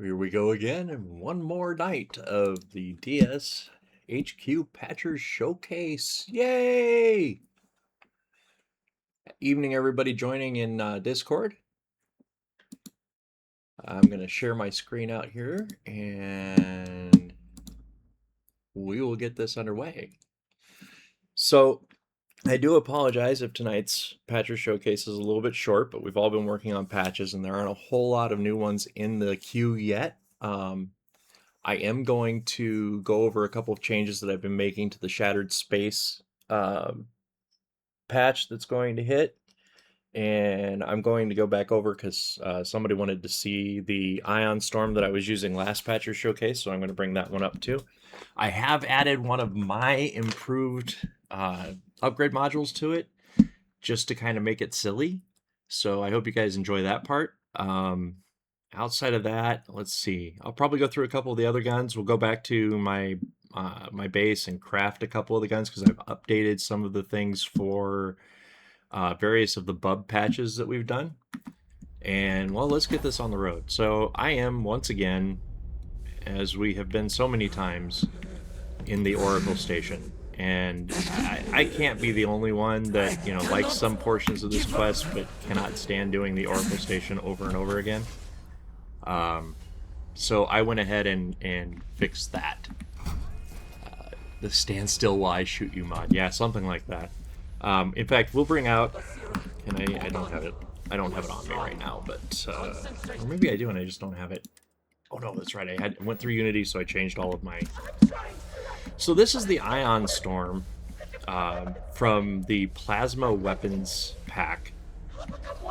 Here we go again, and one more night of the DSHQ Patchers Showcase. Yay! Evening, everybody joining in Discord. I'm going to share my screen out here, and we will get this underway. So, I do apologize if tonight's Patcher Showcase is a little bit short, but we've all been working on patches, and there aren't a whole lot of new ones in the queue yet. I am going to go over a couple of changes that I've been making to the Shattered Space patch that's going to hit. And I'm going to go back over because somebody wanted to see the Ion Storm that I was using last Patcher Showcase, so I'm going to bring that one up too. I have added one of my improved upgrade modules to it just to kind of make it silly. So I hope you guys enjoy that part. Outside of that, let's see. I'll probably go through a couple of the other guns. We'll go back to my my base and craft a couple of the guns because I've updated some of the things for various of the bub patches that we've done. And well, let's get this on the road. So I am once again, as we have been so many times, in the Oracle Station. And I can't be the only one that, you know, likes some portions of this quest but cannot stand doing the Oracle Station over and over again. So I went ahead and fixed that. The stand still while I shoot you mod. Yeah, something like that. In fact, we'll bring out... I don't have it. I don't have it on me right now, but... or maybe I do and I just don't have it. Oh no, that's right. I went through Unity, so I changed all of my... So this is the Ion Storm from the Plasma Weapons pack.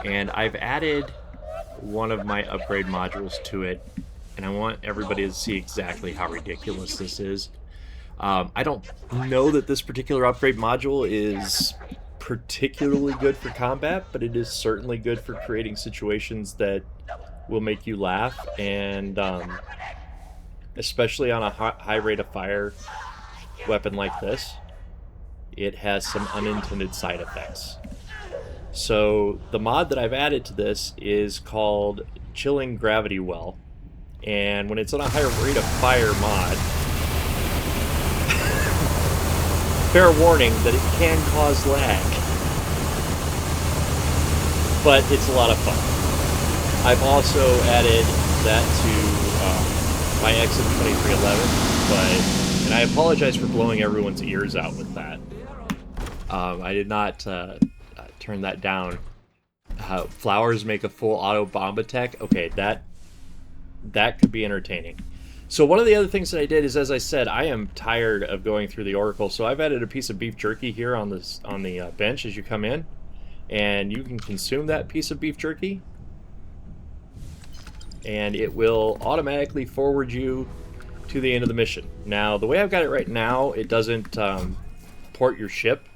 And I've added one of my upgrade modules to it, and I want everybody to see exactly how ridiculous this is. I don't know that this particular upgrade module is particularly good for combat, but it is certainly good for creating situations that will make you laugh, and especially on a high rate of fire weapon like this, it has some unintended side effects. So the mod that I've added to this is called Chilling Gravity Well, and when it's on a higher rate of fire mod, fair warning that it can cause lag, but it's a lot of fun. I've also added that to my XM2311, and I apologize for blowing everyone's ears out with that. I did not turn that down. Flowers make a full auto bomb attack. Okay, that could be entertaining. So one of the other things that I did is, as I said, I am tired of going through the Oracle, so I've added a piece of beef jerky here on the bench as you come in, and you can consume that piece of beef jerky, and it will automatically forward you to the end of the mission. Now, the way I've got it right now, it doesn't port your ship.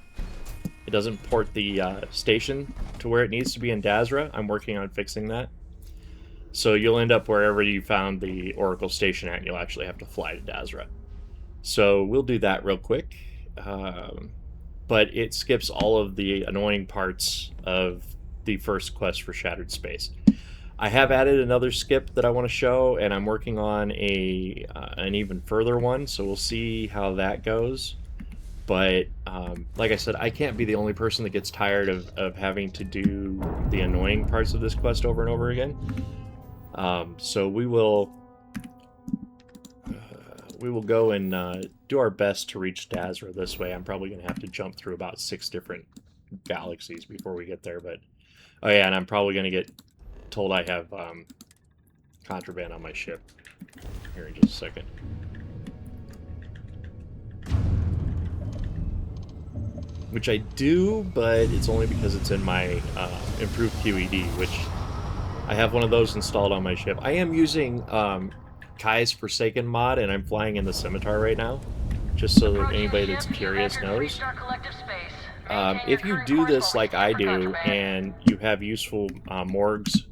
It doesn't port the station to where it needs to be in Dazra. I'm working on fixing that. So you'll end up wherever you found the Oracle Station at, and you'll actually have to fly to Dazra. So we'll do that real quick. But it skips all of the annoying parts of the first quest for Shattered Space. I have added another skip that I want to show, and I'm working on an even further one, so we'll see how that goes. But like I said, I can't be the only person that gets tired of having to do the annoying parts of this quest over and over again. So we will go and do our best to reach Dazra this way. I'm probably going to have to jump through about 6 different galaxies before we get there. But oh yeah, and I'm probably going to get told I have contraband on my ship here in just a second. Which I do, but it's only because it's in my improved QED, which I have one of those installed on my ship. I am using Kai's Forsaken mod, and I'm flying in the Scimitar right now, just so that anybody that's curious knows. If you do this like I do, and you have useful morgues,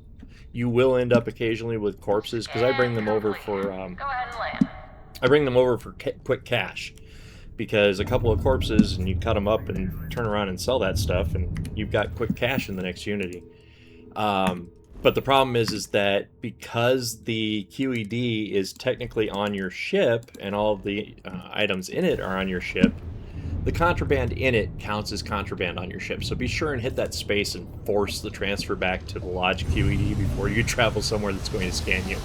you will end up occasionally with corpses, because I bring them over for quick cash. Because a couple of corpses, and you cut them up and turn around and sell that stuff, and you've got quick cash in the next Unity. But the problem is that because the QED is technically on your ship and all of the items in it are on your ship, the contraband in it counts as contraband on your ship. So be sure and hit that space and force the transfer back to the Lodge QED before you travel somewhere that's going to scan you.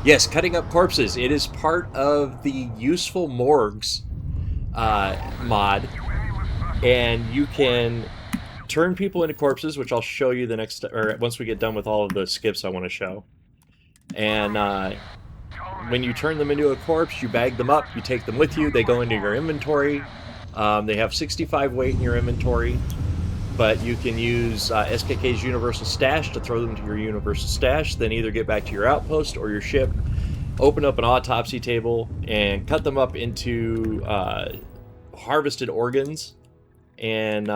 Yes, cutting up corpses. It is part of the Useful Morgues mod. And you can turn people into corpses, which I'll show you the next, or once we get done with all of the skips I want to show. And when you turn them into a corpse, you bag them up, you take them with you, they go into your inventory. They have 65 weight in your inventory, but you can use SKK's Universal Stash to throw them to your Universal Stash, then either get back to your outpost or your ship, open up an autopsy table, and cut them up into harvested organs, and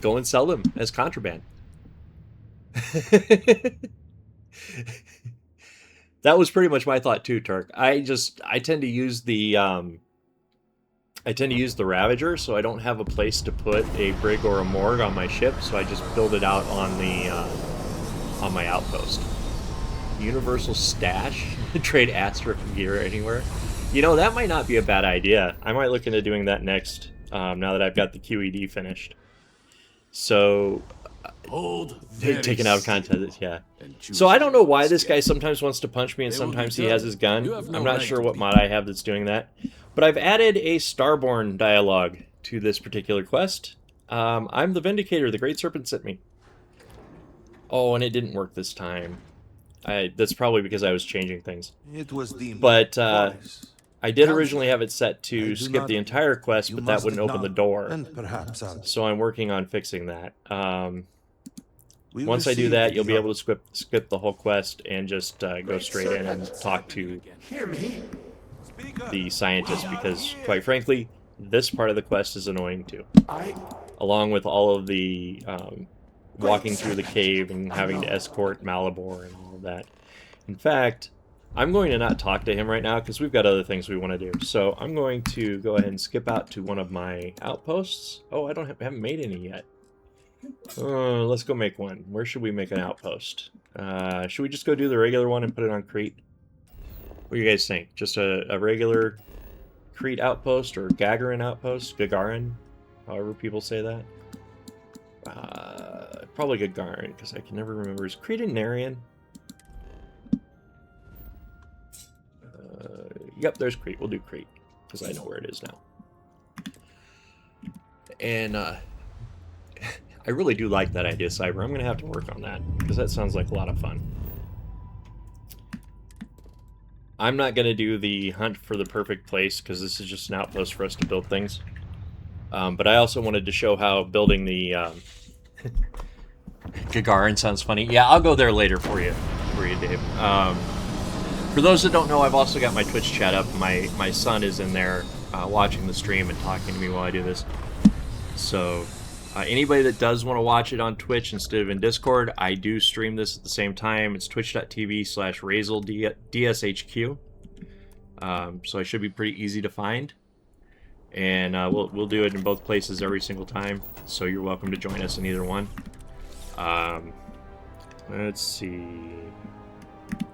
go and sell them as contraband. That was pretty much my thought too, Turk. I tend to use the Ravager, so I don't have a place to put a brig or a morgue on my ship, so I just build it out on the on my outpost. Universal Stash, trade Astra gear anywhere. You know, that might not be a bad idea. I might look into doing that next, now that I've got the QED finished. So, taken out of context, yeah. So I don't know why this guy sometimes wants to punch me and sometimes he has his gun. I'm not sure what mod I have that's doing that. But I've added a Starborn dialogue to this particular quest. I'm the Vindicator, the Great Serpent sent me. Oh, and it didn't work this time. That's probably because I was changing things. But I did originally have it set to skip the entire quest, but that wouldn't open the door. So I'm working on fixing that. Once I do that, you'll be able to skip the whole quest and just go straight in and talk to the scientist, because, quite frankly, this part of the quest is annoying too. Along with all of the walking through the cave and having to escort Malibor and all of that. In fact, I'm going to not talk to him right now because we've got other things we want to do. So I'm going to go ahead and skip out to one of my outposts. Oh, I haven't made any yet. Let's go make one. Where should we make an outpost? Should we just go do the regular one and put it on Crete? What do you guys think? Just a regular Crete outpost or Gagarin outpost? Gagarin? However people say that. Probably Gagarin, because I can never remember. Is Crete in Narian? Yep, there's Crete. We'll do Crete, because I know where it is now. And I really do like that idea, Cyber. I'm going to have to work on that, because that sounds like a lot of fun. I'm not going to do the hunt for the perfect place, because this is just an outpost for us to build things. But I also wanted to show how building the... Gagarin sounds funny. Yeah, I'll go there later for you, Dave. For those that don't know, I've also got my Twitch chat up. My son is in there watching the stream and talking to me while I do this. So anybody that does want to watch it on Twitch instead of in Discord, I do stream this at the same time. It's twitch.tv/Razel DSHQ. So it should be pretty easy to find. And we'll do it in both places every single time. So you're welcome to join us in either one. Let's see.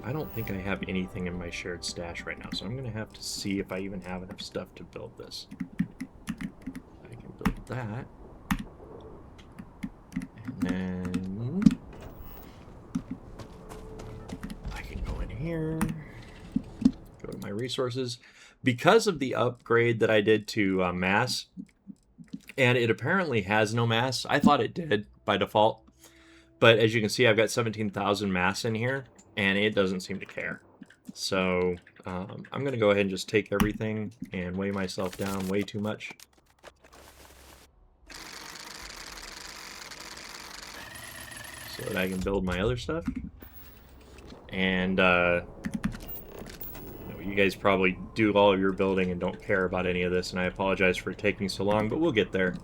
I don't think I have anything in my shared stash right now, so I'm going to have to see if I even have enough stuff to build this. I can build that. And then I can go in here, go to my resources. Because of the upgrade that I did to mass, and it apparently has no mass. I thought it did by default. But as you can see, I've got 17,000 mass in here, and it doesn't seem to care. So I'm going to go ahead and just take everything and weigh myself down way too much. So that I can build my other stuff. And you guys probably do all of your building and don't care about any of this, and I apologize for it taking so long, but we'll get there.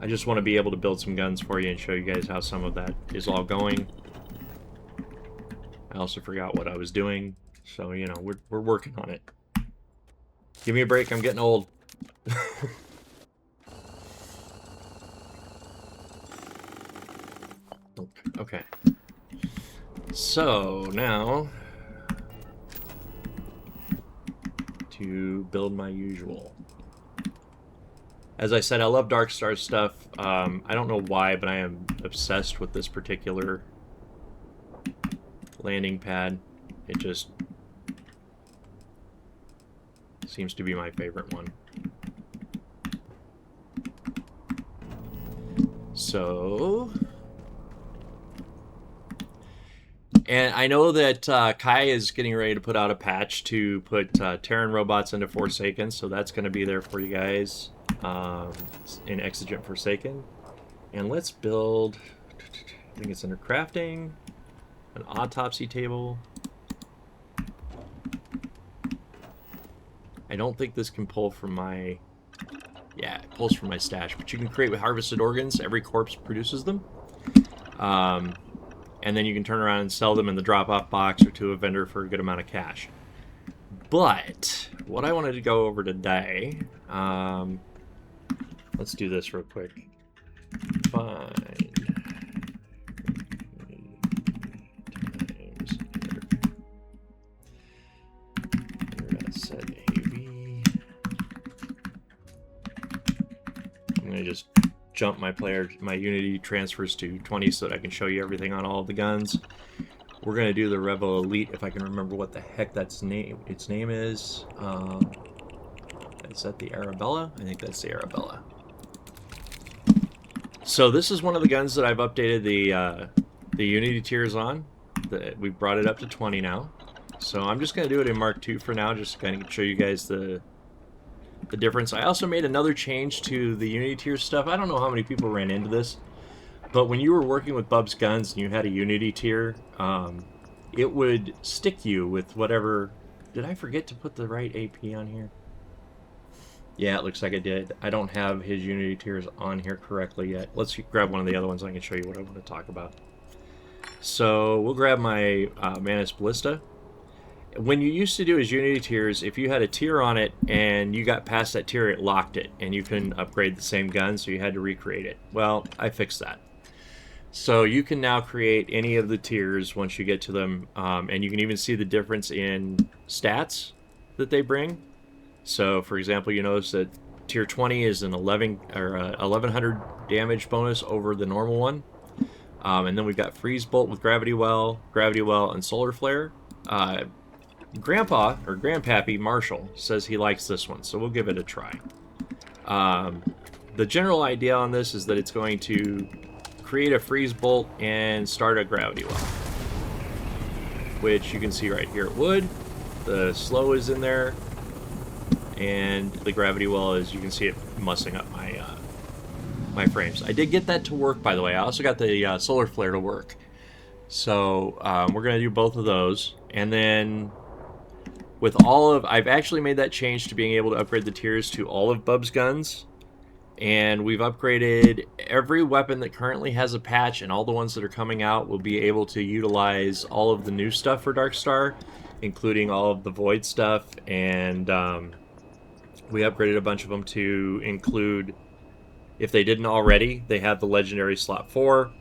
I just want to be able to build some guns for you and show you guys how some of that is all going. I also forgot what I was doing, so, you know, we're working on it. Give me a break, I'm getting old. Okay. Okay. So now to build my usual. As I said, I love Darkstar stuff. I don't know why, but I am obsessed with this particular landing pad. It just seems to be my favorite one. So, and I know that Kai is getting ready to put out a patch to put Terran robots into Forsaken, so that's going to be there for you guys in Exigent Forsaken. And let's build, I think it's under crafting, an autopsy table. I don't think this can pull from my, yeah, it pulls from my stash, but you can create with harvested organs. Every corpse produces them. And then you can turn around and sell them in the drop-off box or to a vendor for a good amount of cash. But what I wanted to go over today, let's do this real quick. Find times set AB. I'm gonna just jump my Unity transfers to 20 so that I can show you everything on all of the guns. We're gonna do the Revo Elite if I can remember what the heck its name is. Is that the Arabella? I think that's the Arabella. So this is one of the guns that I've updated the Unity tiers on. We've brought it up to 20 now. So I'm just gonna do it in Mark II for now, just to kind of show you guys the difference. I also made another change to the Unity tier stuff. I don't know how many people ran into this, but when you were working with Bub's guns and you had a Unity tier, it would stick you with whatever. Did I forget to put the right AP on here? Yeah, it looks like I did. I don't have his Unity tiers on here correctly yet. Let's grab one of the other ones. I can show you what I want to talk about. So we'll grab my Manus Ballista. When you used to do his Unity tiers, if you had a tier on it and you got past that tier, it locked it, and you couldn't upgrade the same gun, so you had to recreate it. Well, I fixed that. So you can now create any of the tiers once you get to them, and you can even see the difference in stats that they bring. So, for example, you notice that tier 20 is an 1100 damage bonus over the normal one, and then we've got Freeze Bolt with Gravity Well, and Solar Flare. Grandpa, or Grandpappy, Marshall, says he likes this one, so we'll give it a try. The general idea on this is that it's going to create a Freeze Bolt and start a Gravity Well, which you can see right here it would. The slow is in there, and the Gravity Well is, you can see it mussing up my frames. I did get that to work, by the way. I also got the Solar Flare to work. So we're going to do both of those, and then with I've actually made that change to being able to upgrade the tiers to all of Bub's guns, and we've upgraded every weapon that currently has a patch, and all the ones that are coming out will be able to utilize all of the new stuff for Darkstar, including all of the Void stuff, and we upgraded a bunch of them to include, if they didn't already, they have the Legendary Slot 4.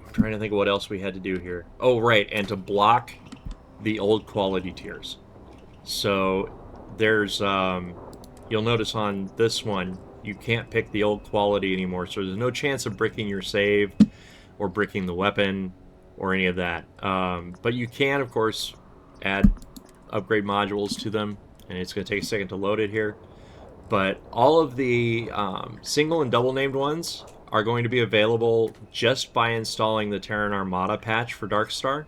I'm trying to think of what else we had to do here. Oh, right, and to block the old quality tiers. So there's, you'll notice on this one, you can't pick the old quality anymore, so there's no chance of bricking your save or bricking the weapon or any of that. But you can, of course, add upgrade modules to them, and it's going to take a second to load it here. But all of the single and double named ones are going to be available just by installing the Terran Armada patch for Darkstar.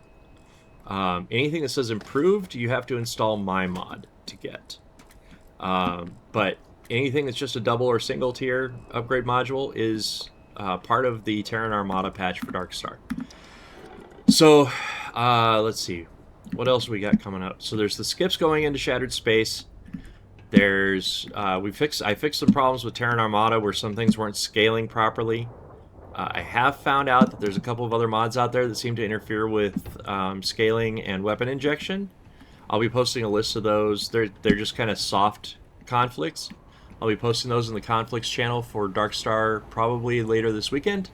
Anything that says improved, you have to install my mod to get. But anything that's just a double or single tier upgrade module is part of the Terran Armada patch for Darkstar. So let's see, what else we got coming up? So there's the skips going into Shattered Space. There's I fixed some problems with Terran Armada where some things weren't scaling properly. I have found out that there's a couple of other mods out there that seem to interfere with scaling and weapon injection. I'll be posting a list of those. They're just kind of soft conflicts, I'll be posting those in the conflicts channel for Darkstar probably later this weekend.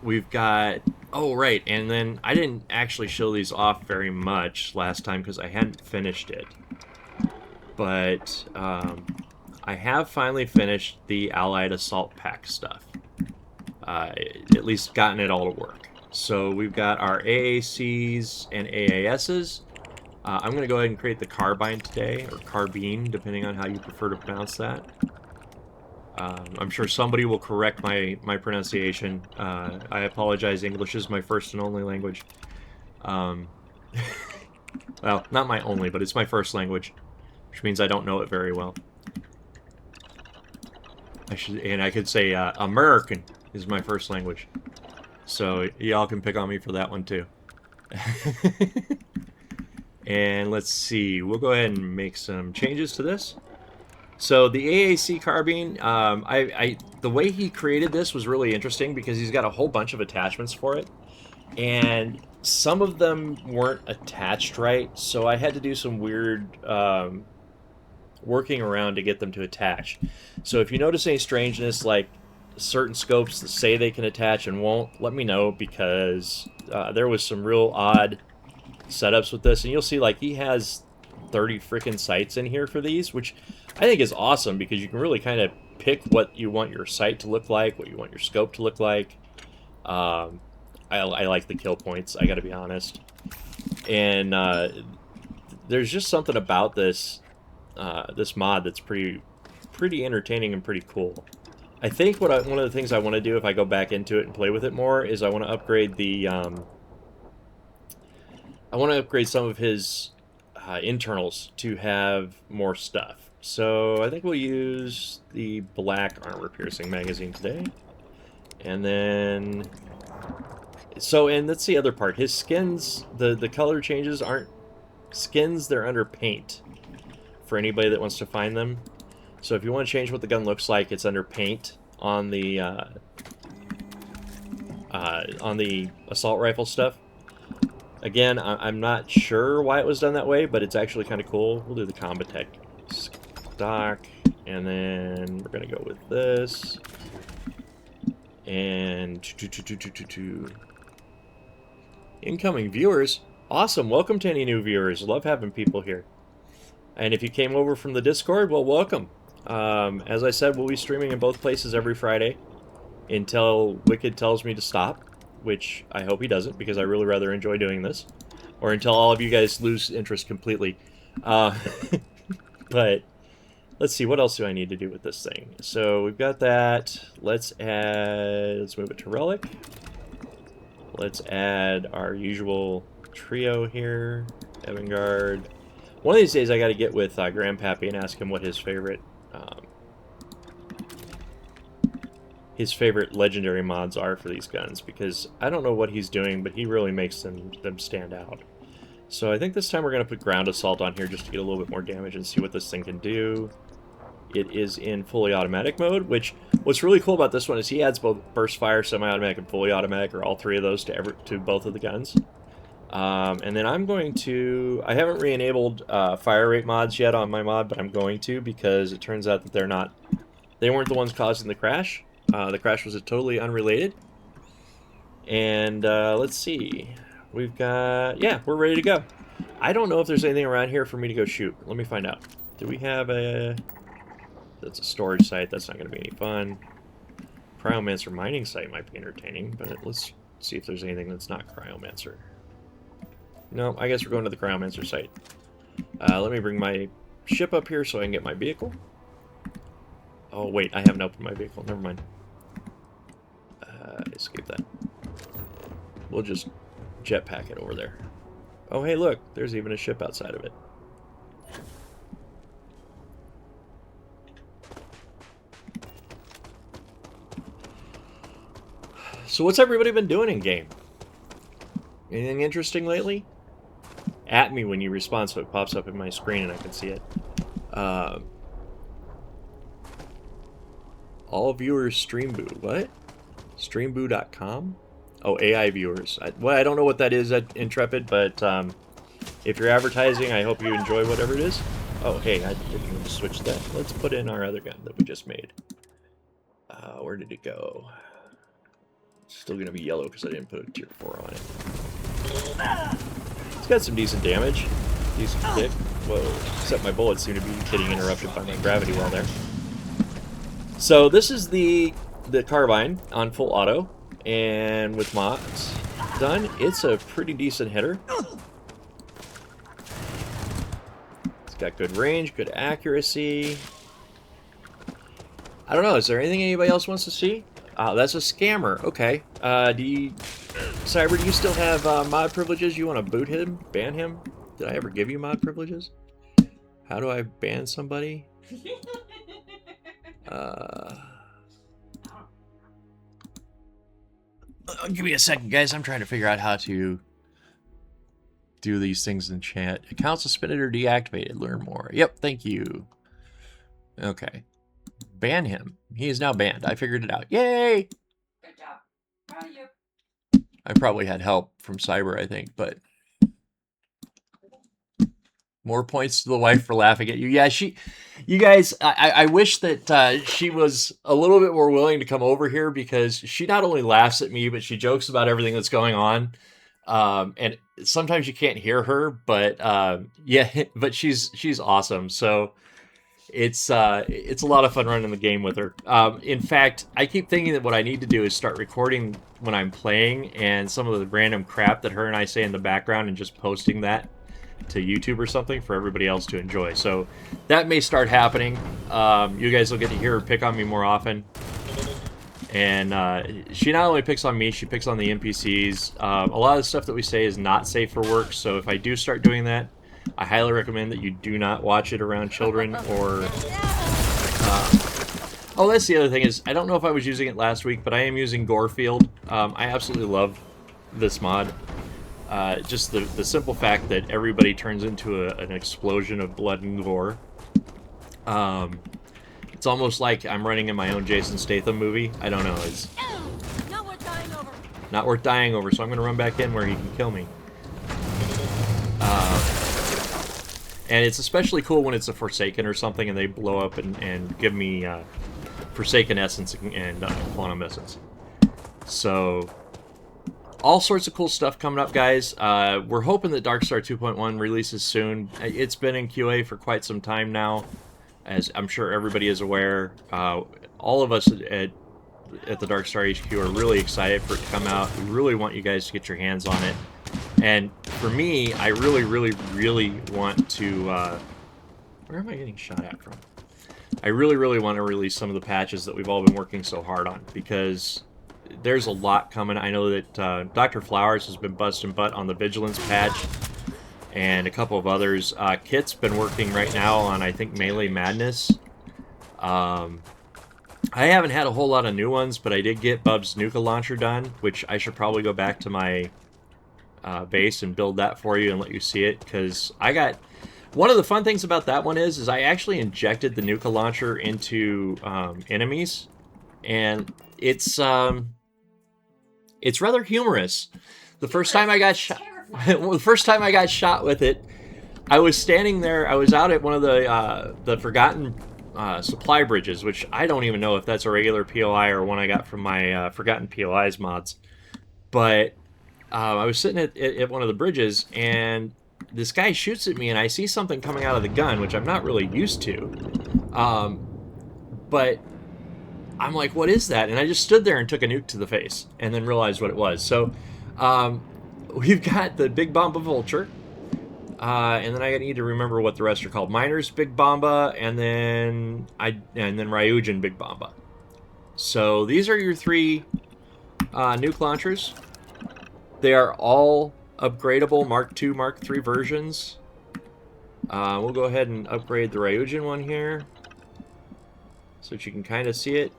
We've got, oh right, and then I didn't actually show these off very much last time because I hadn't finished it. But I have finally finished the Allied Assault Pack stuff. At least gotten it all to work. So we've got our AACs and AASs. I'm going to go ahead and create the carbine today, or carbine, depending on how you prefer to pronounce that. I'm sure somebody will correct my pronunciation. I apologize, English is my first and only language. Well, not my only, but it's my first language, which means I don't know it very well. I could say American is my first language. So y'all can pick on me for that one too. And let's see, we'll go ahead and make some changes to this. So the AAC carbine, the way he created this was really interesting because he's got a whole bunch of attachments for it, and some of them weren't attached right, so I had to do some weird working around to get them to attach. So if you notice any strangeness, like certain scopes that say they can attach and won't, let me know, because there was some real odd setups with this, and you'll see like he has 30 freaking sights in here for these, which I think is awesome because you can really kind of pick what you want your sight to look like, what you want your scope to look like. I like the kill points, I gotta be honest. And there's just something about this this mod that's pretty entertaining and pretty cool. I think one of the things I want to do if I go back into it and play with it more is I want to upgrade the I want to upgrade some of his internals to have more stuff. So I think we'll use the black armor piercing magazine today. And then, and that's the other part. His skins, the color changes aren't skins, they're under paint for anybody that wants to find them. So if you want to change what the gun looks like, it's under paint on the assault rifle stuff. Again, I'm not sure why it was done that way, but it's actually kind of cool. We'll do the Combatech stock, and then we're going to go with this. And incoming viewers. Awesome. Welcome to any new viewers. Love having people here. And if you came over from the Discord, well, welcome. As I said, we'll be streaming in both places every Friday until Wicked tells me to stop, which I hope he doesn't, because I really rather enjoy doing this, or until all of you guys lose interest completely. But let's see, what else do I need to do with this thing? So we've got that. Let's move it to Relic. Let's add our usual trio here, Evangard. One of these days I got to get with Grandpappy and ask him what his favorite legendary mods are for these guns, because I don't know what he's doing, but he really makes them stand out. So I think this time we're going to put Ground Assault on here just to get a little bit more damage and see what this thing can do. It is in fully automatic mode, which what's really cool about this one is he adds both burst fire, semi-automatic, and fully automatic, or all three of those to both of the guns. And then I'm going to, I haven't re-enabled fire rate mods yet on my mod, but I'm going to, because it turns out that they weren't the ones causing the crash. The crash was totally unrelated. And let's see. We've got, yeah, we're ready to go. I don't know if there's anything around here for me to go shoot. Let me find out. Do we have a... That's a storage site. That's not going to be any fun. Cryomancer mining site might be entertaining, but let's see if there's anything that's not Cryomancer. No, I guess we're going to the Cryomancer site. Let me bring my ship up here so I can get my vehicle. Oh, wait, I haven't opened my vehicle. Never mind. Escape that. We'll just jetpack it over there. Oh, hey, look. There's even a ship outside of it. So what's everybody been doing in game? Anything interesting lately? At me when you respond so it pops up in my screen and I can see it. All viewers Streamboo. What? Streamboo.com? Oh, AI viewers. Well, I don't know what that is at Intrepid, but if you're advertising, I hope you enjoy whatever it is. Oh, hey, I didn't even switch that. Let's put in our other gun that we just made. Where did it go? It's still going to be yellow because I didn't put a tier 4 on it. It's got some decent damage. Decent kick. Whoa. Except my bullets seem to be getting interrupted by my gravity well there. So this is the carbine on full auto. And with mods done, it's a pretty decent hitter. It's got good range, good accuracy. I don't know, is there anything anybody else wants to see? That's a scammer. Okay. Cyber, do you still have mod privileges? You want to boot him? Ban him? Did I ever give you mod privileges? How do I ban somebody? Give me a second, guys. I'm trying to figure out how to do these things in chat. Account suspended or deactivated. Learn more. Yep, thank you. Okay. Ban him. He is now banned. I figured it out. Yay! Good job. Proud of you. I probably had help from Cyber, I think, but more points to the wife for laughing at you. Yeah, you guys, I wish that she was a little bit more willing to come over here, because she not only laughs at me, but she jokes about everything that's going on. And sometimes you can't hear her, but yeah, but she's awesome. So it's a lot of fun running the game with her. In fact, I keep thinking that what I need to do is start recording when I'm playing and some of the random crap that her and I say in the background, and just posting that to YouTube or something for everybody else to enjoy. So that may start happening. You guys will get to hear her pick on me more often. And she not only picks on me, she picks on the NPCs. A lot of the stuff that we say is not safe for work, so if I do start doing that, I highly recommend that you do not watch it around children or... Oh, that's the other thing is, I don't know if I was using it last week, but I am using Gorefield. I absolutely love this mod. Just the simple fact that everybody turns into an explosion of blood and gore. It's almost like I'm running in my own Jason Statham movie. I don't know. It's not worth dying over. Not worth dying over, so I'm going to run back in where he can kill me. And it's especially cool when it's a Forsaken or something and they blow up and give me Forsaken Essence and Quantum Essence. So... all sorts of cool stuff coming up, guys. We're hoping that Darkstar 2.1 releases soon. It's been in QA for quite some time now, as I'm sure everybody is aware. All of us at the Darkstar HQ are really excited for it to come out. We really want you guys to get your hands on it. And for me, I really, really, really want to... where am I getting shot at from? I really, really want to release some of the patches that we've all been working so hard on, because... there's a lot coming. I know that Dr. Flowers has been busting butt on the Vigilance patch, and a couple of others. Kit's been working right now on, I think, Melee Madness. I haven't had a whole lot of new ones, but I did get Bub's Nuka Launcher done, which I should probably go back to my base and build that for you and let you see it, because I got... one of the fun things about that one is I actually injected the Nuka Launcher into enemies, and it's rather humorous. The first time I got shot, the first time I got shot with it, I was standing there. I was out at one of the Forgotten supply bridges, which I don't even know if that's a regular POI or one I got from my Forgotten POIs mods. But I was sitting at one of the bridges, and this guy shoots at me, and I see something coming out of the gun, which I'm not really used to. But I'm like, what is that? And I just stood there and took a nuke to the face, and then realized what it was. So, we've got the Big Bomba Vulture, and then I need to remember what the rest are called. Miners Big Bomba, and then Ryujin Big Bomba. So these are your three nuke launchers. They are all upgradable Mark II, Mark III versions. We'll go ahead and upgrade the Ryujin one here, so that you can kind of see it.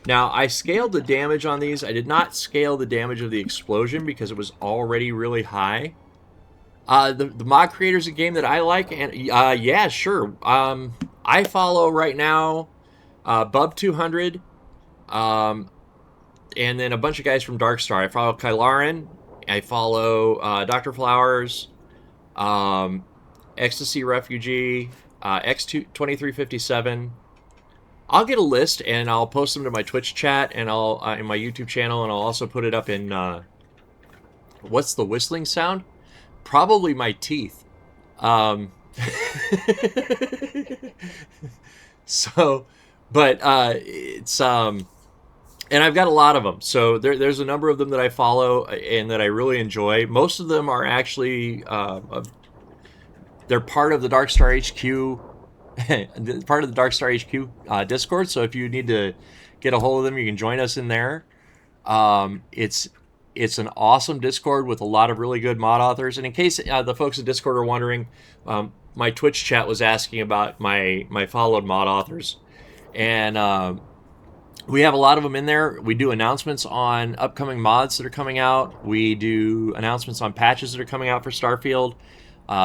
Now, I scaled the damage on these. I did not scale the damage of the explosion because it was already really high. The mod creator's a game that I like, and yeah, sure. I follow right now Bub200, and then a bunch of guys from Darkstar. I follow Kylarin. I follow Dr. Flowers, Ecstasy Refugee, X2357. I'll get a list and I'll post them to my Twitch chat and I'll in my YouTube channel, and I'll also put it up in what's the whistling sound? Probably my teeth. So, but it's and I've got a lot of them. So there's a number of them that I follow and that I really enjoy. Most of them are actually they're part of the Dark Star HQ, part of the Dark Star HQ Discord. So if you need to get a hold of them, you can join us in there. It's an awesome Discord with a lot of really good mod authors. And in case the folks in Discord are wondering, my Twitch chat was asking about my followed mod authors, and we have a lot of them in there. We do announcements on upcoming mods that are coming out. We do announcements on patches that are coming out for Starfield.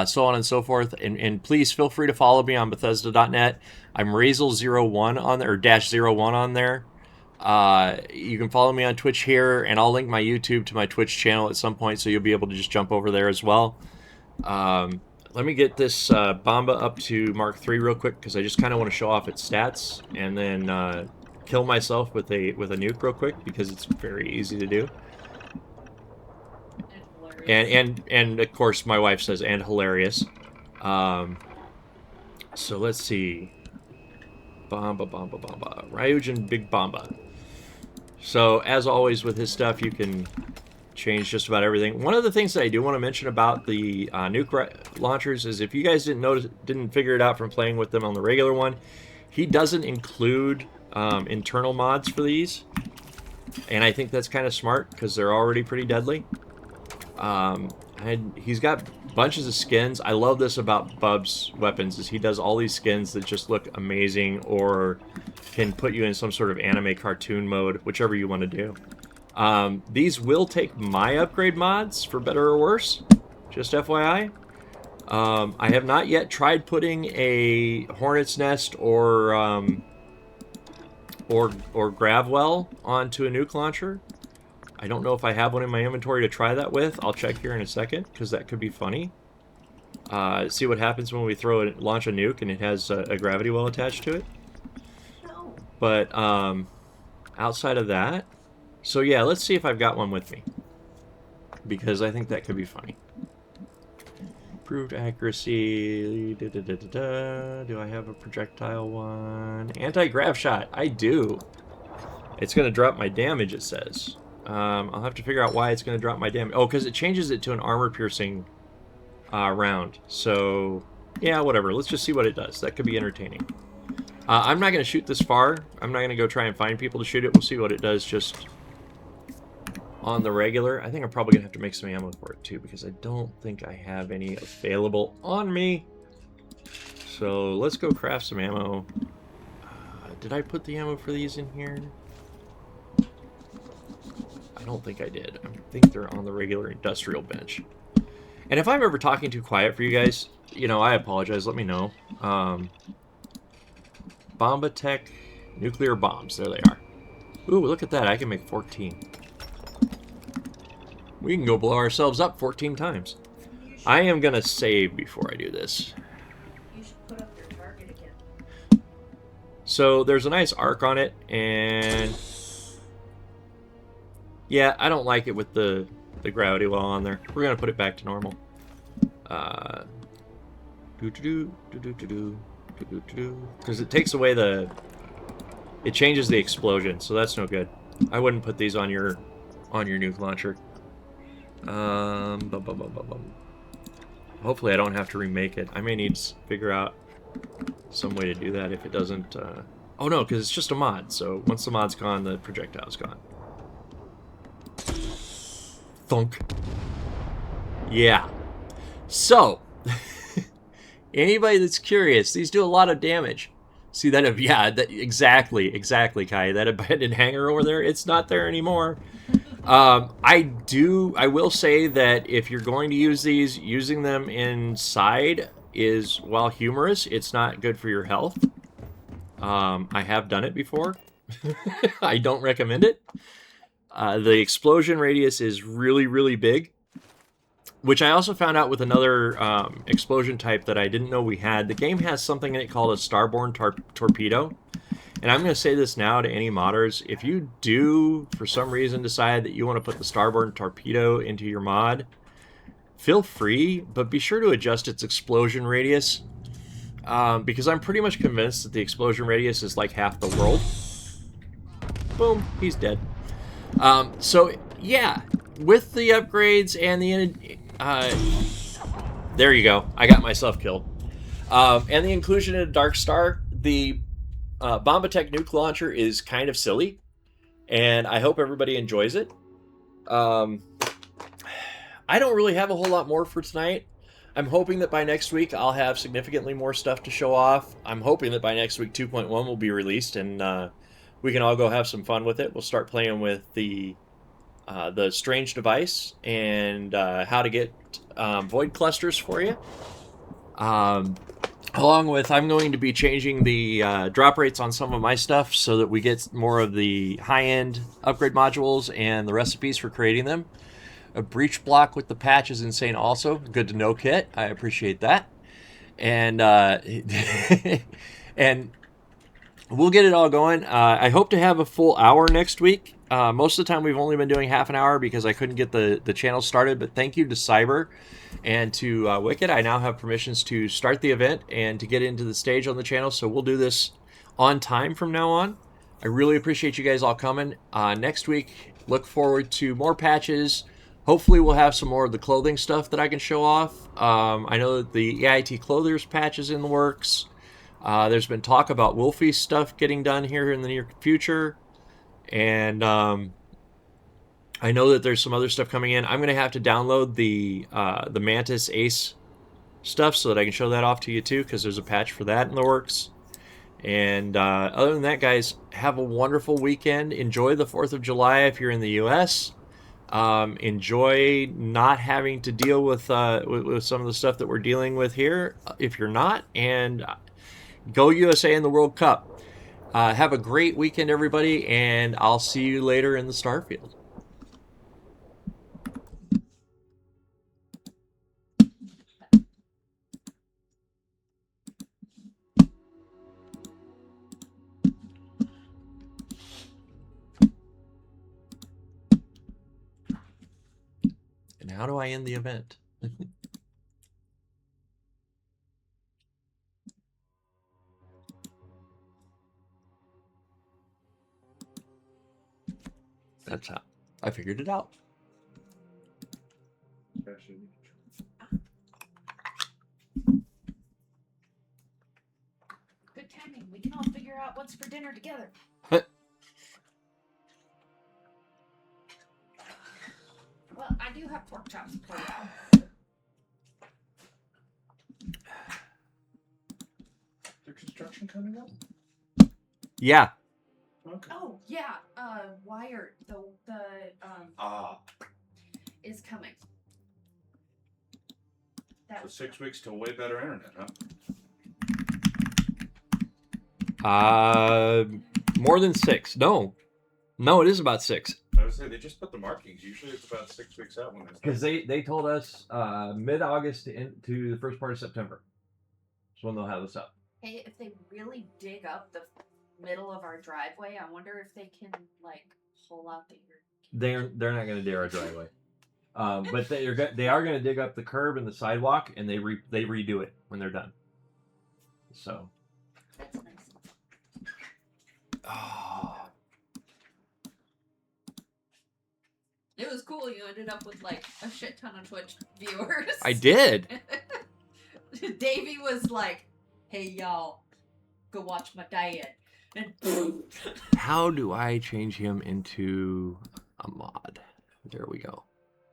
So on and so forth. And please feel free to follow me on Bethesda.net. I'm Razel01 on there, or -01 on there. You can follow me on Twitch here, and I'll link my YouTube to my Twitch channel at some point, so you'll be able to just jump over there as well. Let me get this Bomba up to Mark III real quick, because I just kind of want to show off its stats, and then kill myself with a nuke real quick, because it's very easy to do. And of course my wife says, and hilarious. So let's see. Bomba. Ryujin Big Bomba. So as always with his stuff, you can change just about everything. One of the things that I do want to mention about the nuke launchers is, if you guys didn't figure it out from playing with them on the regular one, he doesn't include internal mods for these. And I think that's kind of smart, because they're already pretty deadly. And he's got bunches of skins. I love this about Bub's weapons, is he does all these skins that just look amazing, or can put you in some sort of anime cartoon mode, whichever you want to do. These will take my upgrade mods, for better or worse, just FYI. I have not yet tried putting a Hornet's Nest or Gravwell onto a nuke launcher. I don't know if I have one in my inventory to try that with. I'll check here in a second, because that could be funny. See what happens when we launch a nuke and it has a gravity well attached to it. No. But outside of that, so yeah, let's see if I've got one with me, because I think that could be funny. Improved accuracy. Do I have a projectile one? Anti-grav shot. I do. It's going to drop my damage, it says. I'll have to figure out why it's going to drop my damage. Oh, because it changes it to an armor-piercing round. So, yeah, whatever. Let's just see what it does. That could be entertaining. I'm not going to shoot this far. I'm not going to go try and find people to shoot it. We'll see what it does just on the regular. I think I'm probably going to have to make some ammo for it, too, because I don't think I have any available on me. So, let's go craft some ammo. Did I put the ammo for these in here? I don't think I did. I think they're on the regular industrial bench. And if I'm ever talking too quiet for you guys, you know, I apologize. Let me know. Bomba Tech nuclear bombs. There they are. Ooh, look at that. I can make 14. We can go blow ourselves up 14 times. I am going to save before I do this. You should put up your target again. So there's a nice arc on it, and yeah, I don't like it with the gravity well on there. We're gonna put it back to normal. Because it takes away it changes the explosion, so that's no good. I wouldn't put these on your nuke launcher. Hopefully I don't have to remake it. I may need to figure out some way to do that if it doesn't. Oh no, because it's just a mod. So once the mod's gone, the projectile's gone. Thunk. Yeah. So, anybody that's curious, these do a lot of damage. See that? Yeah, exactly, Kai. That abandoned hangar over there, it's not there anymore. I will say that if you're going to use these, using them inside is, while humorous, it's not good for your health. I have done it before. I don't recommend it. The explosion radius is really, really big. which I also found out with another explosion type that I didn't know we had. The game has something in it called a starborn torpedo. And I'm going to say this now to any modders. If you do, for some reason, decide that you want to put the starborn torpedo into your mod, feel free, but be sure to adjust its explosion radius. Because I'm pretty much convinced that the explosion radius is like half the world. Boom, he's dead. So, yeah, with the upgrades and the... there you go. I got myself killed. And the inclusion of Dark Star, the Bombatech nuke launcher is kind of silly, and I hope everybody enjoys it. I don't really have a whole lot more for tonight. I'm hoping that by next week I'll have significantly more stuff to show off. I'm hoping that by next week 2.1 will be released, and we can all go have some fun with it. We'll start playing with the strange device and how to get void clusters for you. Along with, I'm going to be changing the drop rates on some of my stuff so that we get more of the high-end upgrade modules and the recipes for creating them. A breach block with the patch is insane also. Good to know, Kit. I appreciate that. And and we'll get it all going. I hope to have a full hour next week. Most of the time we've only been doing half an hour because I couldn't get the channel started. But thank you to Cyber and to Wicked. I now have permissions to start the event and to get into the stage on the channel. So we'll do this on time from now on. I really appreciate you guys all coming. Next week, look forward to more patches. Hopefully we'll have some more of the clothing stuff that I can show off. I know that the EIT Clothers patch is in the works. There's been talk about Wolfie stuff getting done here in the near future. And I know that there's some other stuff coming in. I'm going to have to download the Mantis Ace stuff so that I can show that off to you too, because there's a patch for that in the works. And other than that, guys, have a wonderful weekend. Enjoy the 4th of July if you're in the U.S. Enjoy not having to deal with some of the stuff that we're dealing with here if you're not. And go USA in the World Cup. Have a great weekend, everybody, and I'll see you later in the Starfield. And how do I end the event? That's how I figured it out. Good timing. We can all figure out what's for dinner together. Well, I do have pork chops for you. There's construction coming up? Yeah. Okay. Oh yeah, Wire is coming. That So 6 weeks to way better internet, huh? More than 6. No, it is about 6. I would say they just put the markings. Usually it's about 6 weeks out when it's Because they told us mid-August to the first part of September. That's when they'll have this up. Hey, if they really dig up the middle of our driveway, I wonder if they can like pull out the. They're not going to dig our driveway, but they are going to dig up the curb and the sidewalk, and they redo it when they're done. So. That's nice. Oh. It was cool. You ended up with like a shit ton of Twitch viewers. I did. Davey was like, "Hey y'all, go watch my dad." And How do I change him into a mod? There we go.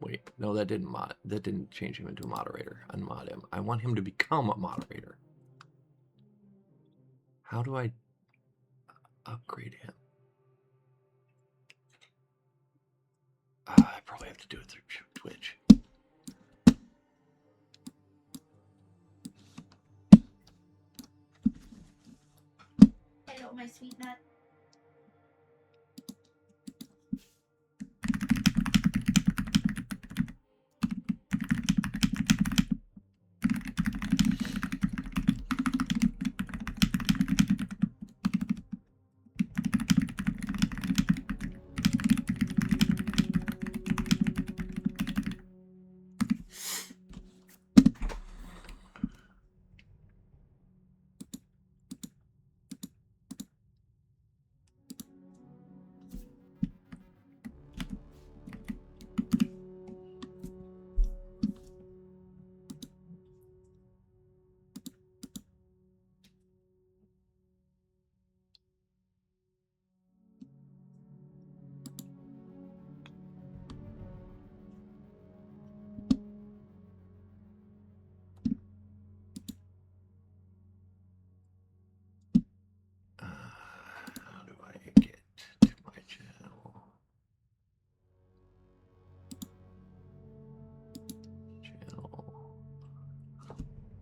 Wait, no, that didn't change him into a moderator. Unmod him. I want him to become a moderator. How do I upgrade him? I probably have to do it through Twitch. hello, my sweet nut.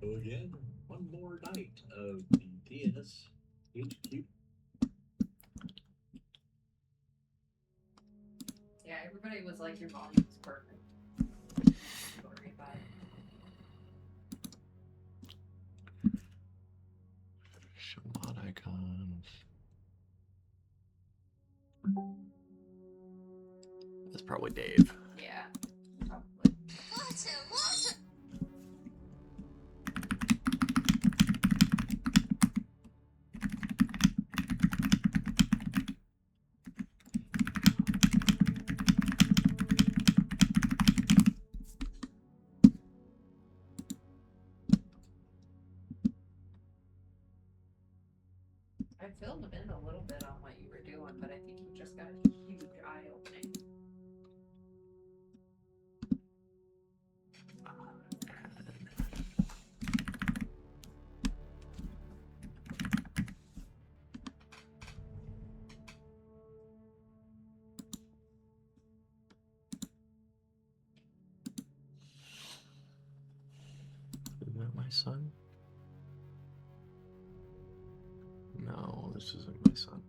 So again, one more night of the DSHQ. Yeah, everybody was like, your volume is perfect. Don't worry about it. Show mod icons. That's probably Dave. Yeah, probably. I filled them in a little bit on what you were doing, but I think you just got a huge eye opening. Isn't that my son? No, this isn't my son.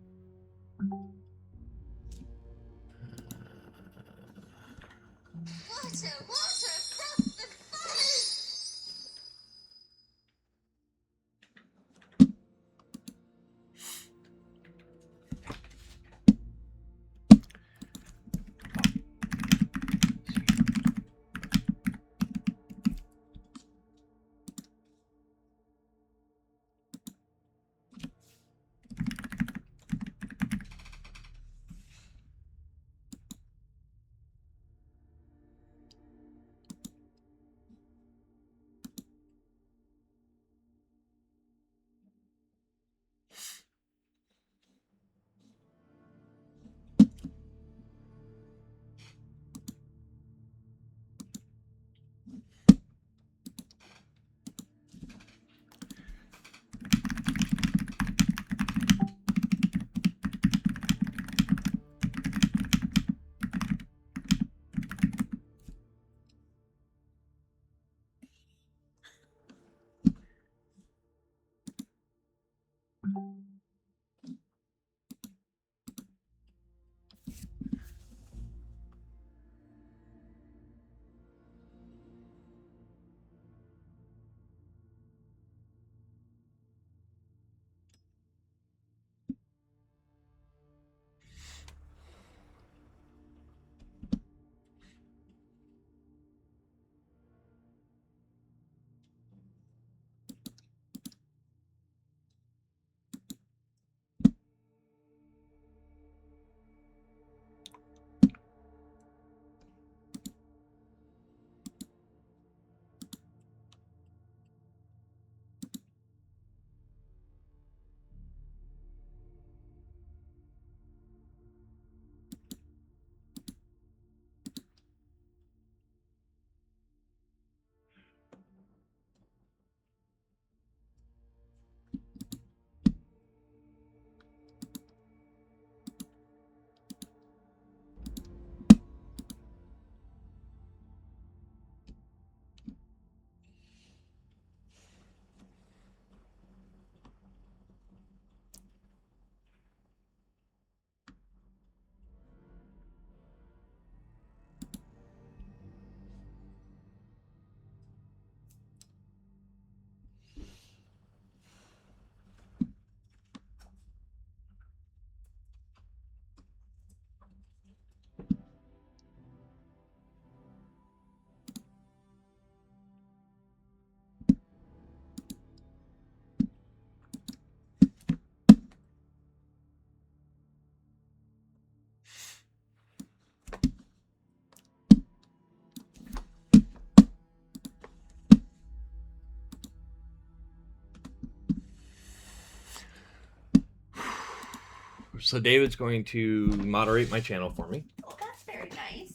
So David's going to moderate my channel for me. Well, that's very nice.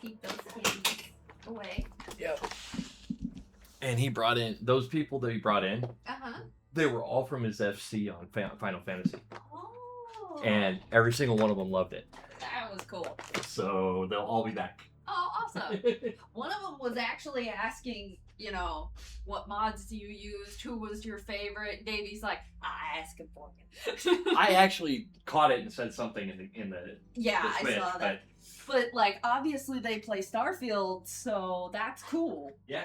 Keep those kids away. Yep. And he brought in those people that he brought in. Uh-huh. They were all from his FC on Final Fantasy, Oh. and every single one of them loved it. That was cool. So they'll all be back. Oh, awesome. One of them was actually asking, you know, what mods do you use? Who was your favorite? Davey's like, I ask him for you. I actually caught it and said something in the yeah, the I Twitch, saw that. But like, obviously they play Starfield, so that's cool. yeah.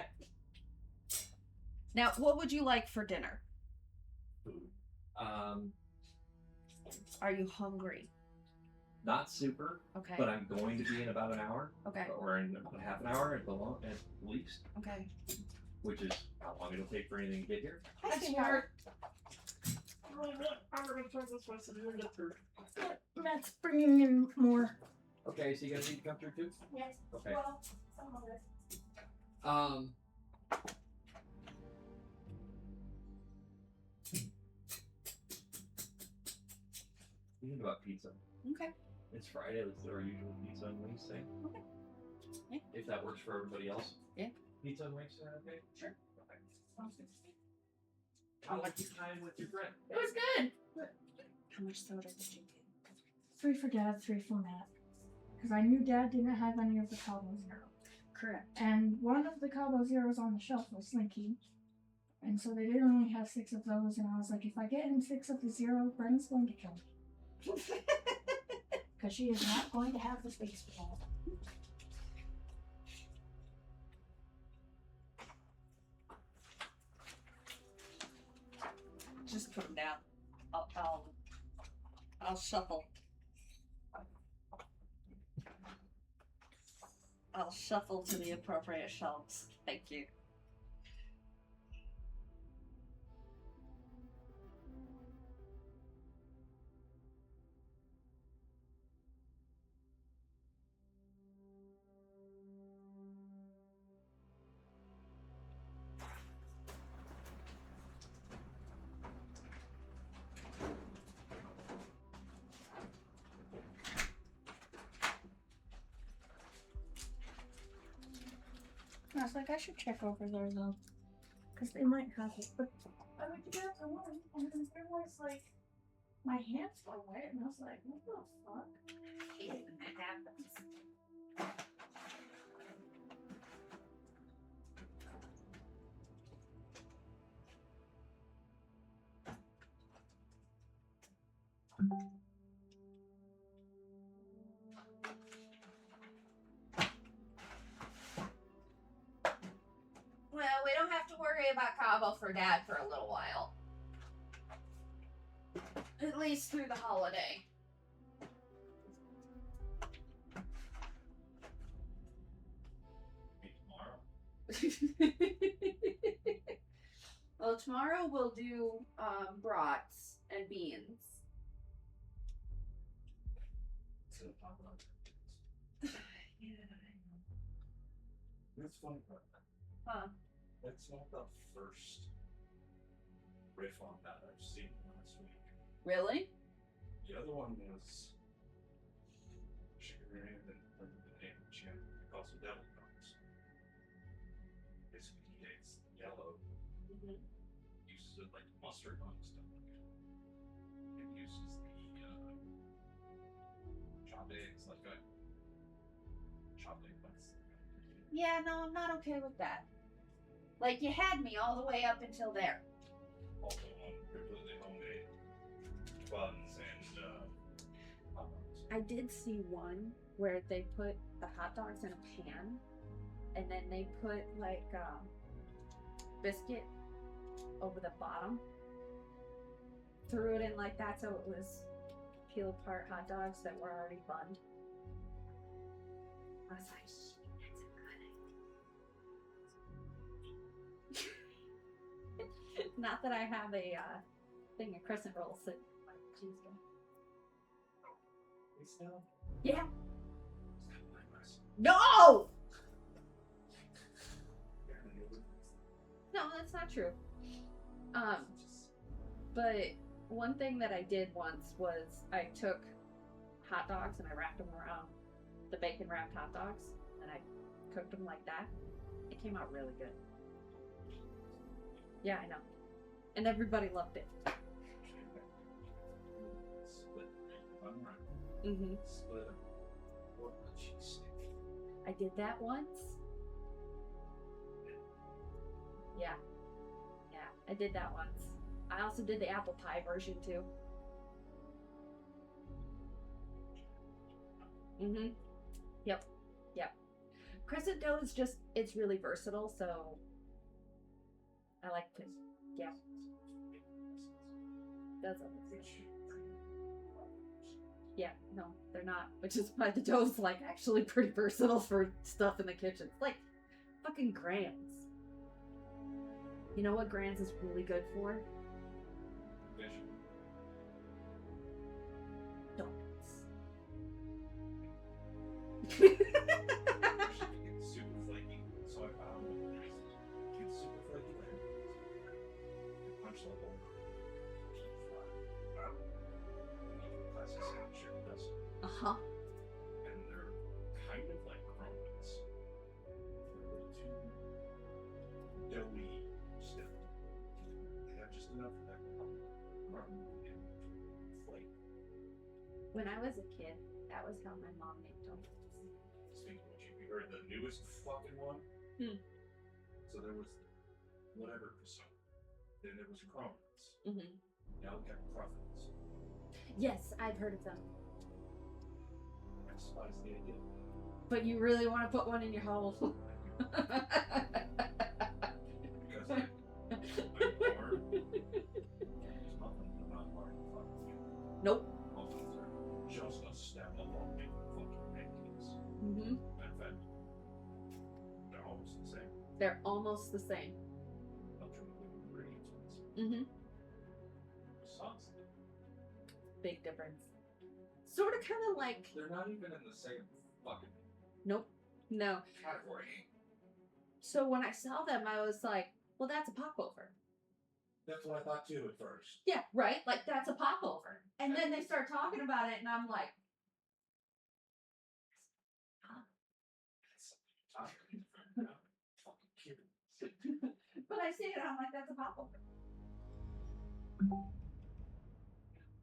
Now, what would you like for dinner? Food. Are you hungry? Not super, Okay. but I'm going to be in about an hour, Okay. or in about half an hour at least, Okay. which is how long it'll take for anything to get here. That's smart. Matt's bringing in more. Okay, so you guys need to come through too? Yes. Okay. Well, some of it. Thinking about pizza. Okay. It's Friday. Let's do our usual pizza and wings thing. Okay. Yeah. If that works for everybody else. Yeah. Pizza and wings, okay? Sure. Okay. How was your time with your friend? It was good. How much soda did you get? 3 for Dad, 3 for Matt. Because I knew Dad didn't have any of the Cabo Zero. Correct. And one of the Cabo Zeros on the shelf was Slinky. And so they didn't only have 6 of those. And I was like, if I get him 6 of the Zero, Brenna's going to kill me. Because she is not going to have the space for that. Just put them down. I'll shuffle. I'll shuffle to the appropriate shelves. Thank you. I was like, I should check over there though. Because they might have it. But I went to grab the one, and then there was like, my hands were wet, and I was like, what the fuck? That happens. Well, we don't have to worry about Cabo for Dad for a little while. At least through the holiday. Well, tomorrow we'll do brats and beans. That's funny part. Huh. That's not the first riff on that I've seen last week. Really? The other one was Sugar and the name she had also devil dogs. Basically, he takes yellow, uses it like mustard on stuff like it, and uses the chopped eggs like a chopped egg bites. Yeah, no, I'm not okay with that. Like, you had me all the way up until there. Also on completely homemade buns and hot dogs. I did see one where they put the hot dogs in a pan, and then they put like biscuit over the bottom, threw it in like that, so it was peel apart hot dogs that were already bunned. I was like, shit, that's a good idea. Not that I have a thing of crescent rolls sitting in my cheese gun. Yeah. No! No, that's not true. But one thing that I did once was I took hot dogs and I wrapped them around the bacon wrapped hot dogs and I cooked them like that. It came out really good. Yeah, I know. And everybody loved it. Split the bun right. Mm-hmm. Split a cheese stick. I I did that once. Yeah. Yeah, I did that once. I also did the apple pie version too. Mm-hmm. Yep. Yep. Crescent dough is just, it's really versatile, so I like to, yeah. That's all. Yeah, no, they're not. Which is why the dough's like actually pretty versatile for stuff in the kitchen. It's like fucking Grams. You know what Grams is really good for? Fish. Donuts. It's super flaky, so I found it's super flaky there. Punch level. Classic sandwich shit does. Uh-huh. And they're kind of like crumpets. They're a little too doughy stiff. They have just enough of that crumb and flake. When I was a kid, that was how my mom made donuts. Speaking of which, you heard the newest fucking one? So there was whatever croissant. Then there was crumpets. Mm-hmm. Now we got crumpets. Yes, I've heard of them. I despise the idea. But you really want to put one in your home. Because I'm hard. There's nothing not hard to fucking do. Nope. Muffins are just a step above making fucking pancakes. Mm-hmm. In fact, they're almost the same. They're almost the same. Not sure what the ingredients was. Mm-hmm. Sauce. Big difference. Sort of kind of like, They're not even in the same fucking nope, no. category. So when I saw them, I was like, well, that's a popover. That's what I thought too at first. Yeah, right? Like, that's a popover. And then they start talking about it, and I'm like, Fucking cute. but I see it, and I'm like, that's a popover.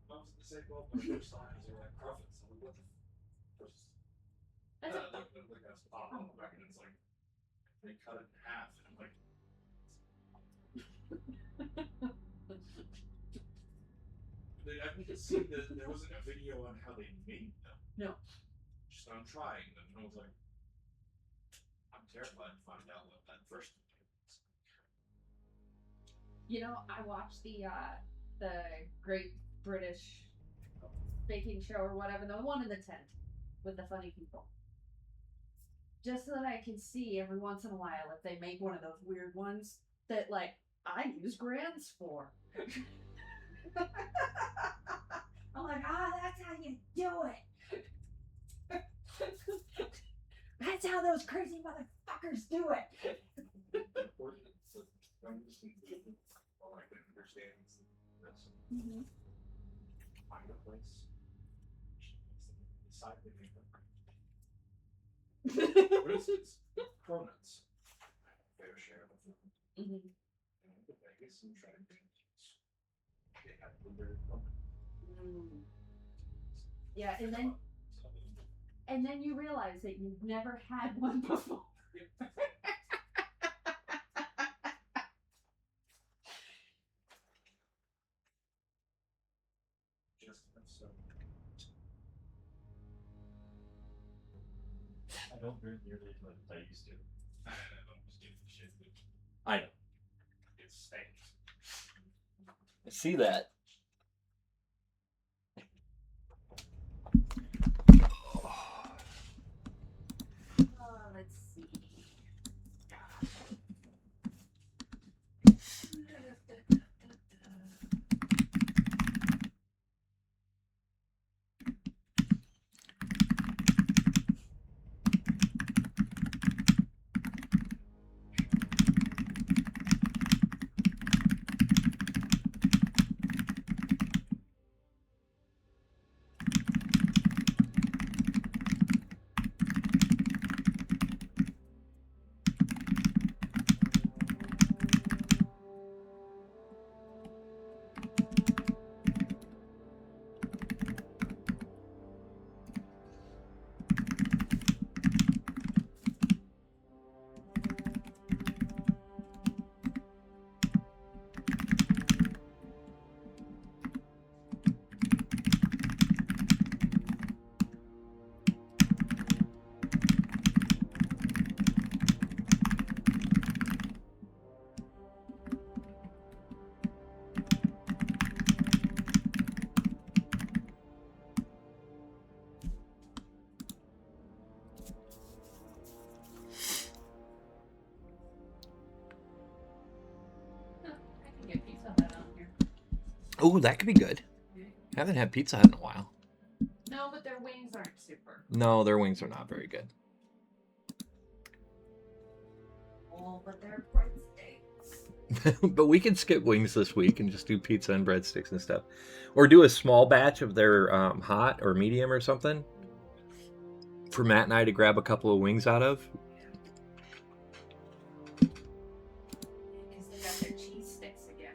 Mom's the same one, but their signs are like profits. I'm like, what the That's a like that's pop on the back, and it's like they cut it in half, and I'm like, I think it's seen that there wasn't a video on how they made them. No. Just on trying them, and I was like, I'm terrified to find out what that first thing is. You know, I watched the Great British Baking Show or whatever, the one in the tent with the funny people. Just so that I can see every once in a while if they make one of those weird ones that, like, I use Grams for. I'm like, that's how you do it. That's how those crazy motherfuckers do it. Important to understand all I can understand is that's Mm-hmm. find a place. Decide they make them. For instance, cronuts. Fair share of them. Mm-hmm. And I went to Vegas and tried pancakes. They had blueberry pumpkin. Yeah, and then you realize that you've never had one before. Just enough so. I don't drink nearly as much as I used to. I don't just give a shit. I know. It stinks. I see that. Let's see. Oh, that could be good. Haven't had Pizza Hut in a while. No, but their wings aren't super. No, their wings are not very good. Oh, but they're breadsticks. But we can skip wings this week and just do pizza and breadsticks and stuff. Or do a small batch of their hot or medium or something for Matt and I to grab a couple of wings out of. Because they got their cheese sticks again.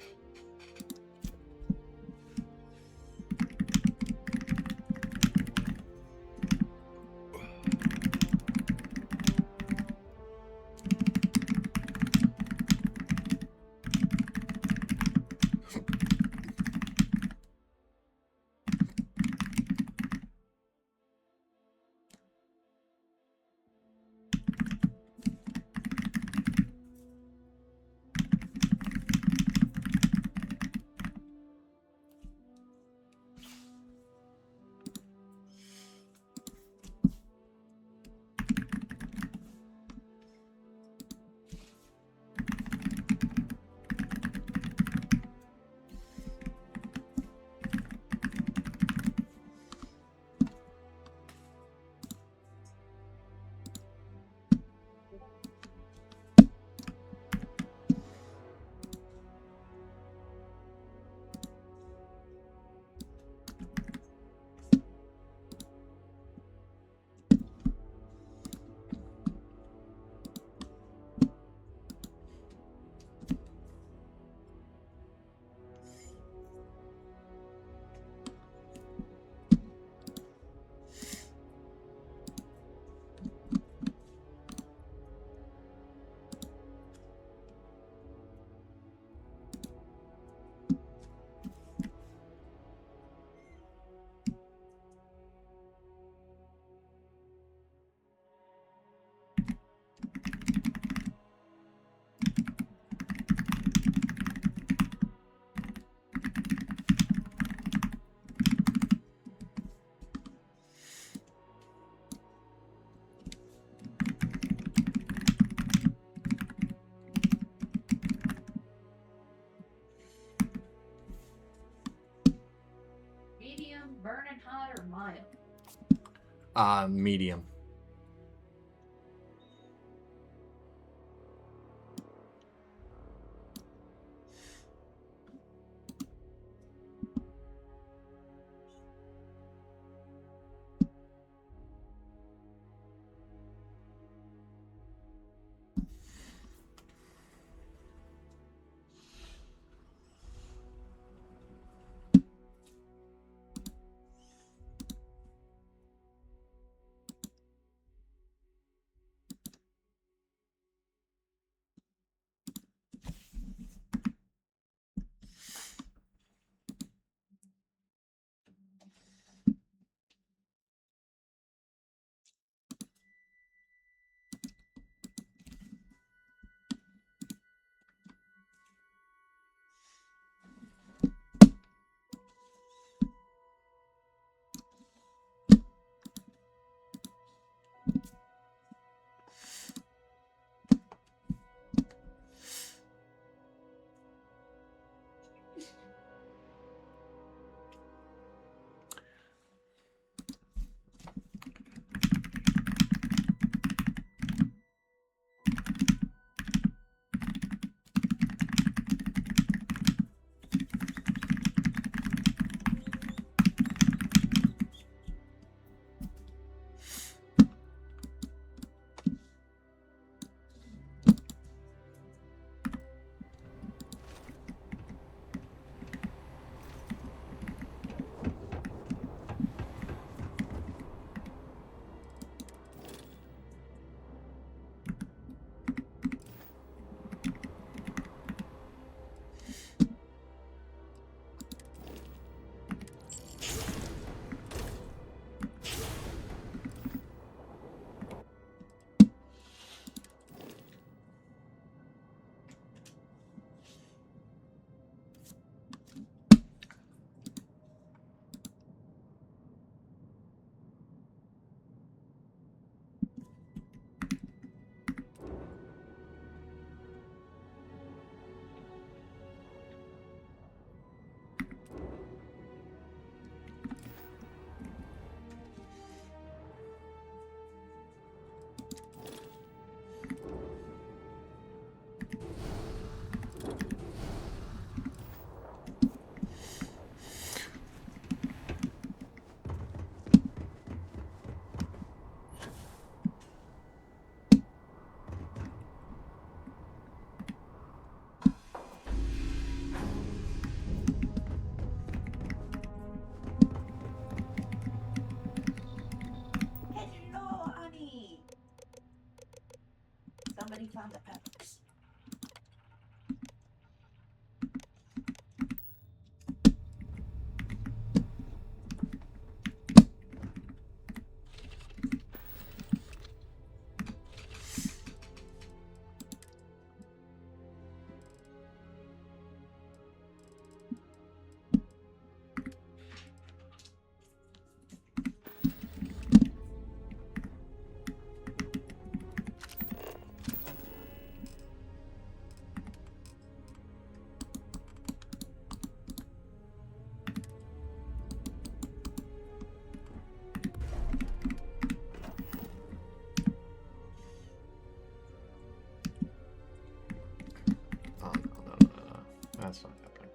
Medium, burning hot, or mild? Medium. found the peppers. Oh, no. That's not happening.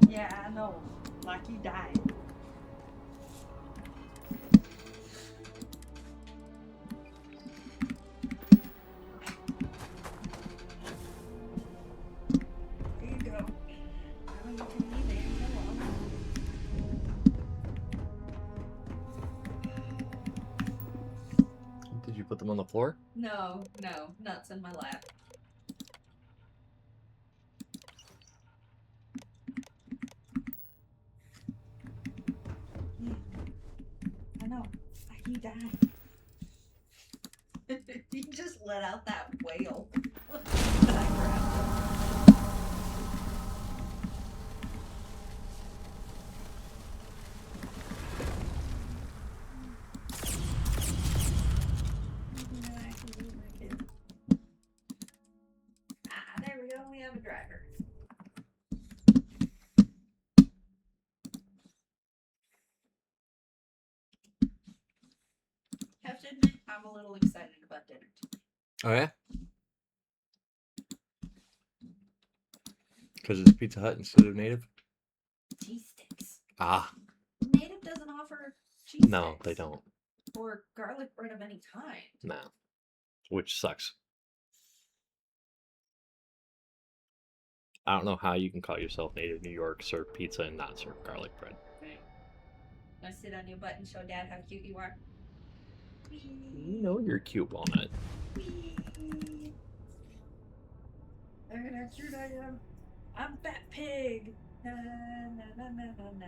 Yeah, I know. Like you died. Here you go. Now you can leave it alone. Did you put them on the floor? No, nuts in my lap. Yeah. I know. Like you died. You just let out that wail. I'm a little excited about dinner too. Oh yeah, because it's Pizza Hut instead of Native. Cheese sticks. Ah, Native doesn't offer cheese no, sticks. they don't. Or garlic bread of any kind. No, which sucks. I don't know how you can call yourself Native New York, serve pizza, and not serve garlic bread. Right. Wanna sit on your butt and show Dad how cute you are? You know you're cute, Walnut. Wee. Look at how cute I am. I'm Fat Pig. Na na na na na na.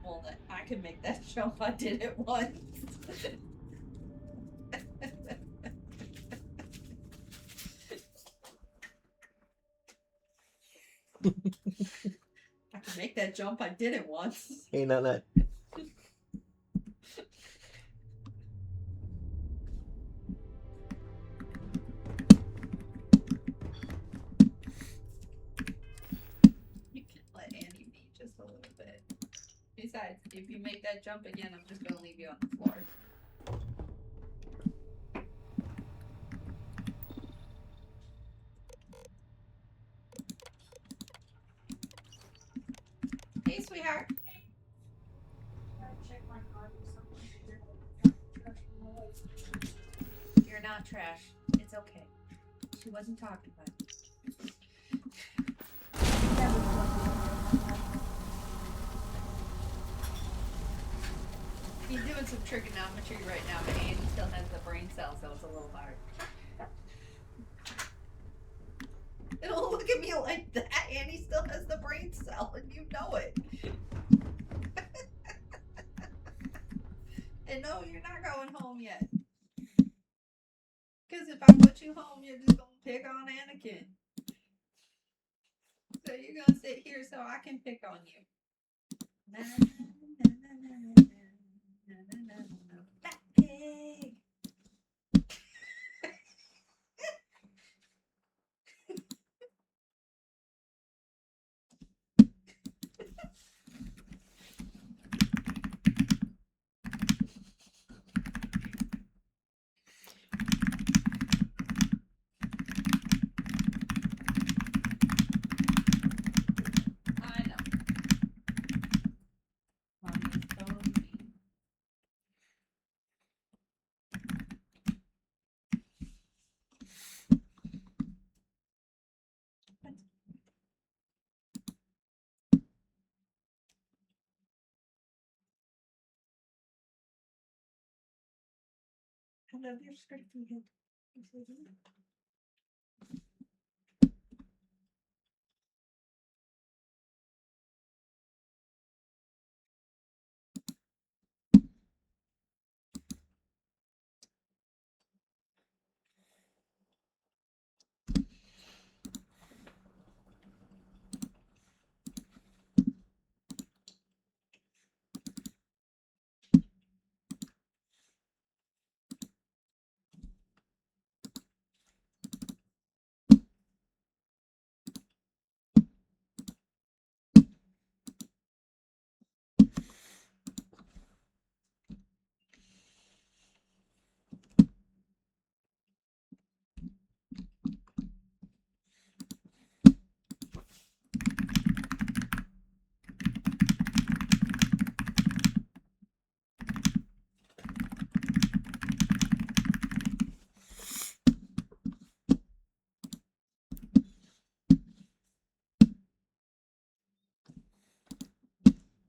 Well, I can make that jump. I did it once. I can make that jump. I did it once. Hey, Nut. You can let Annie be just a little bit. Besides, if you make that jump again, I'm just gonna leave you on the floor. Hey, sweetheart. Check my card or something. You're not trash. It's okay. She wasn't talking about it. He's doing some trigonometry right now, but Andy still has the brain cell, so it's a little hard. Don't look at me like that. Annie still has the brain cell, and you know it. And no, you're not going home yet. Because if I put you home, you're just going to pick on Anakin. So you're going to sit here so I can pick on you. Na, na, na, na, na, na, na, na, na. Fat pig. I know. Mommy's totally mean. I love your scruffy head.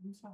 I'm sorry.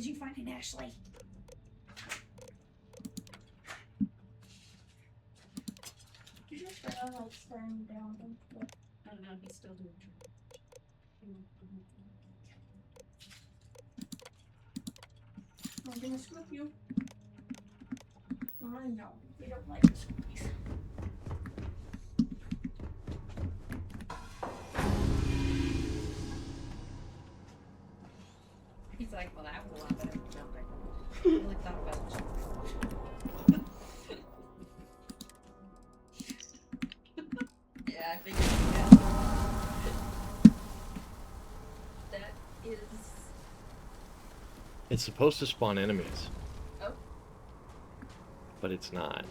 Did you find an Ashley? Did you try to like stand down and flip? I don't know. He's still doing. I'm gonna scoop you. I know. We don't like the scoopies. He's like, well, that was a lot better than jumping. I really thought about jumping. Yeah, I figured that is. It's supposed to spawn enemies, Oh. but it's not.